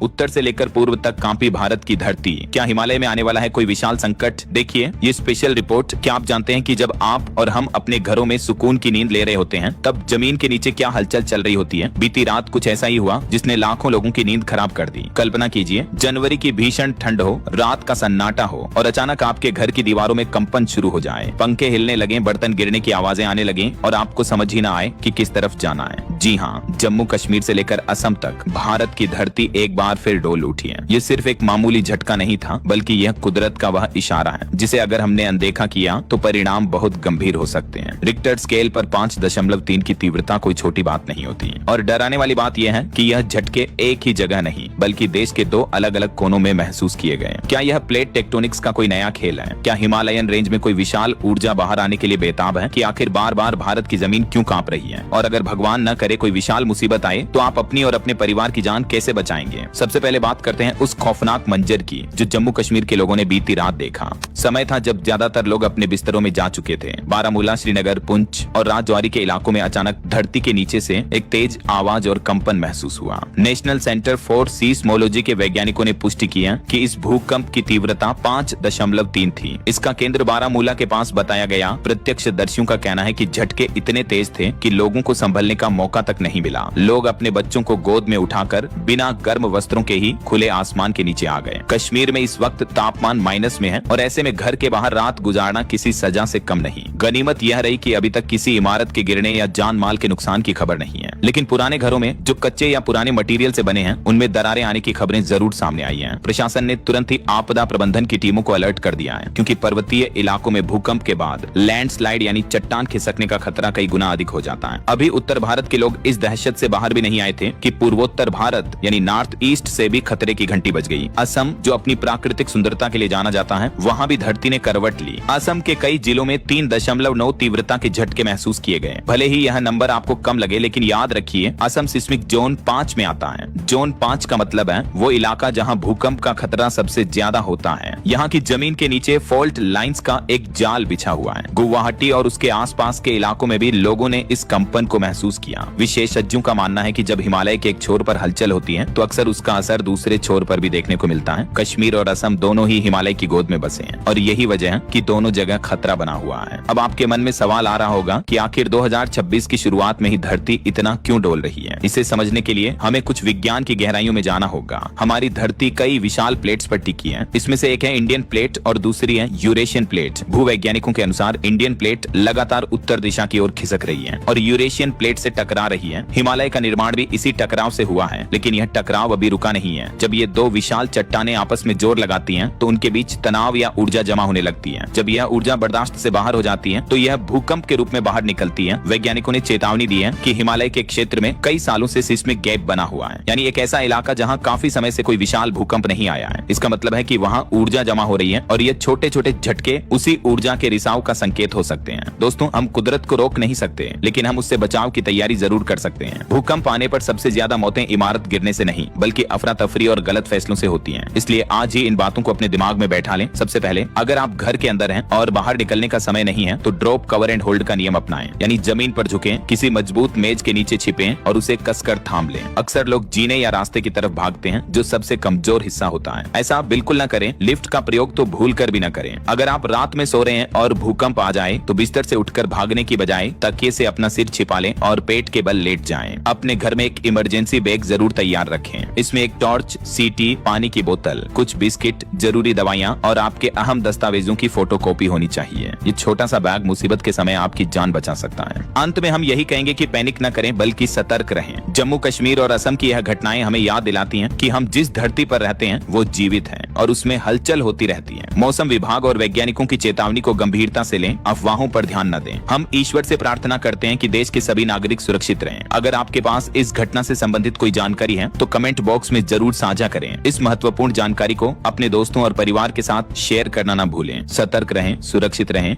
उत्तर से लेकर पूर्व तक कांपी भारत की धरती। क्या हिमालय में आने वाला है कोई विशाल संकट? देखिए ये स्पेशल रिपोर्ट। क्या आप जानते हैं कि जब आप और हम अपने घरों में सुकून की नींद ले रहे होते हैं तब जमीन के नीचे क्या हलचल चल रही होती है? बीती रात कुछ ऐसा ही हुआ जिसने लाखों लोगों की नींद खराब कर दी। कल्पना कीजिए, जनवरी की भीषण ठंड हो, रात का सन्नाटा हो और अचानक आपके घर की दीवारों में कंपन शुरू हो जाए, पंखे हिलने लगे, बर्तन गिरने की आवाजें आने लगे और आपको समझ ही ना आए कि किस तरफ जाना है। जी हाँ, जम्मू कश्मीर से लेकर असम तक भारत की धरती एक बार फिर डोल उठी है। ये सिर्फ एक मामूली झटका नहीं था, बल्कि यह कुदरत का वह इशारा है जिसे अगर हमने अनदेखा किया तो परिणाम बहुत गंभीर हो सकते हैं। रिक्टर स्केल पर 5.3 की तीव्रता कोई छोटी बात नहीं होती। और डराने वाली बात यह है कि यह झटके एक ही जगह नहीं बल्कि देश के 2 अलग अलग कोनों में महसूस किए गए। क्या यह प्लेट टेक्टोनिक्स का कोई नया खेल है? क्या हिमालयन रेंज में कोई विशाल ऊर्जा बाहर आने के लिए बेताब है कि आखिर बार बार भारत की जमीन क्यों कांप रही है? और अगर भगवान न करे कोई विशाल मुसीबत आए तो आप अपनी और अपने परिवार की जान कैसे बचाएंगे? सबसे पहले बात करते हैं उस खौफनाक मंजर की जो जम्मू कश्मीर के लोगों ने बीती रात देखा। समय था जब ज्यादातर लोग अपने बिस्तरों में जा चुके थे। बारामूला, श्रीनगर, पुंछ और राजौरी के इलाकों में अचानक धरती के नीचे से एक तेज आवाज और कंपन महसूस हुआ। नेशनल सेंटर फॉर सीस्मोलॉजी के वैज्ञानिकों ने पुष्टि की है कि इस भूकंप की तीव्रता 5.3 थी। इसका केंद्र बारामूला के पास बताया गया। प्रत्यक्षदर्शियों का कहना है कि झटके इतने तेज थे कि लोगों को संभलने का मौका तक नहीं मिला। लोग अपने बच्चों को गोद में उठाकर बिना गर्म वस्त्रों के ही खुले आसमान के नीचे आ गए। कश्मीर में इस वक्त तापमान माइनस में है और ऐसे में घर के बाहर रात गुजारना किसी सजा से कम नहीं। गनीमत यह रही कि अभी तक किसी इमारत के गिरने या जान माल के नुकसान की खबर नहीं है, लेकिन पुराने घरों में जो कच्चे या पुराने मटेरियल से बने हैं उनमें दरारें आने की खबरें जरूर सामने आई हैं। प्रशासन ने तुरंत ही आपदा प्रबंधन की टीमों को अलर्ट कर दिया है, क्योंकि पर्वतीय इलाकों में भूकंप के बाद लैंडस्लाइड यानी चट्टान खिसकने का खतरा कई गुना अधिक हो जाता है। अभी उत्तर भारत के लोग इस दहशत से बाहर भी नहीं आए थे कि पूर्वोत्तर भारत यानी नॉर्थ ईस्ट से भी खतरे की घंटी बज गई। असम जो अपनी प्राकृतिक सुंदरता के लिए जाना जाता है, वहाँ भी धरती ने करवट ली। असम के कई जिलों में 3.9 तीव्रता के झटके महसूस किए गए। भले ही यह नंबर आपको कम लगे, लेकिन याद रखिए असम सिस्मिक जोन 5 में आता है। जोन 5 का मतलब है वो इलाका जहाँ भूकंप का खतरा सबसे ज्यादा होता है। यहाँ की जमीन के नीचे फॉल्ट लाइन्स का एक जाल बिछा हुआ है। गुवाहाटी और उसके आसपास के इलाकों में भी लोगों ने इस कंपन को महसूस किया। विशेषज्ञों का मानना है कि जब हिमालय के एक छोर पर हलचल होती है तो अक्सर उसका असर दूसरे छोर पर भी देखने को मिलता है। कश्मीर और असम दोनों ही हिमालय की गोद में बसे हैं और यही वजह है कि दोनों जगह खतरा बना हुआ है। अब आपके मन में सवाल आ रहा होगा कि आखिर 2026 की शुरुआत में ही धरती इतना क्यों डोल रही है? इसे समझने के लिए हमें कुछ विज्ञान की गहराइयों में जाना होगा। हमारी धरती कई विशाल प्लेट्स पर टिकी है। इसमें से एक है इंडियन प्लेट और दूसरी है यूरेशियन प्लेट। भूवैज्ञानिकों के अनुसार इंडियन प्लेट लगातार उत्तर दिशा की ओर खिसक रही है और यूरेशियन प्लेट से टकरा रही है। हिमालय का निर्माण भी इसी टकराव से हुआ है, लेकिन यह टकराव अभी रुका नहीं है। जब ये 2 विशाल चट्टानें आपस में जोर लगाती हैं, तो उनके बीच तनाव या ऊर्जा जमा होने लगती है। जब यह ऊर्जा बर्दाश्त से बाहर हो जाती है तो यह भूकंप के रूप में बाहर निकलती है। वैज्ञानिकों ने चेतावनी दी है कि हिमालय के क्षेत्र में कई सालों से सिस्मिक गैप बना हुआ है, यानी एक ऐसा इलाका जहाँ काफी समय से कोई विशाल भूकंप नहीं आया है। इसका मतलब है कि वहाँ ऊर्जा जमा हो रही है और ये छोटे छोटे झटके उसी ऊर्जा के रिसाव का संकेत हो सकते हैं। दोस्तों, हम कुदरत को रोक नहीं सकते, लेकिन हम उससे बचाव की तैयारी जरूर कर सकते हैं। भूकंप आने पर सबसे ज्यादा मौतें इमारत गिरने से नहीं बल्कि अफरा तफरी और गलत फैसलों से होती हैं। इसलिए आज ही इन बातों को अपने दिमाग में बैठा लें। सबसे पहले, अगर आप घर के अंदर हैं और बाहर निकलने का समय नहीं है तो ड्रॉप, कवर एंड होल्ड का नियम अपनाएं, यानी जमीन पर झुकें, किसी मजबूत मेज के नीचे छिपें और उसे कसकर थाम लें। अक्सर लोग जीने या रास्ते की तरफ भागते हैं, जो सबसे कमजोर हिस्सा होता है। ऐसा आप बिल्कुल न करें। लिफ्ट का प्रयोग तो भूल कर भी न करें। अगर आप रात में सो रहे हैं और भूकंप आ जाए तो बिस्तर से उठकर भागने की बजाय तकिए से अपना सिर छिपा लें और पेट के बल लेट जाएं। अपने घर में एक इमरजेंसी बैग जरूर तैयार रखें। इसमें एक टॉर्च, सीटी, पानी की बोतल, कुछ बिस्किट, जरूरी दवाइयाँ और आपके अहम दस्तावेजों की फोटोकॉपी होनी चाहिए। ये छोटा सा बैग मुसीबत के समय आपकी जान बचा सकता है। अंत में हम यही कहेंगे कि पैनिक न करें बल्कि सतर्क रहें। जम्मू कश्मीर और असम की यह घटनाएं हमें याद दिलाती हैं कि हम जिस धरती पर रहते हैं वो जीवित है और उसमें हलचल होती रहती है। मौसम विभाग और वैज्ञानिकों की चेतावनी को गंभीरता से लें, अफवाहों पर ध्यान न दें। हम ईश्वर से प्रार्थना करते हैं कि देश के सभी नागरिक सुरक्षित रहें। अगर आपके पास इस घटना से संबंधित कोई जानकारी है तो कमेंट बॉक्स में जरूर साझा करें। इस महत्वपूर्ण जानकारी को अपने दोस्तों और परिवार के साथ शेयर करना न भूलें। सतर्क रहें, सुरक्षित रहें।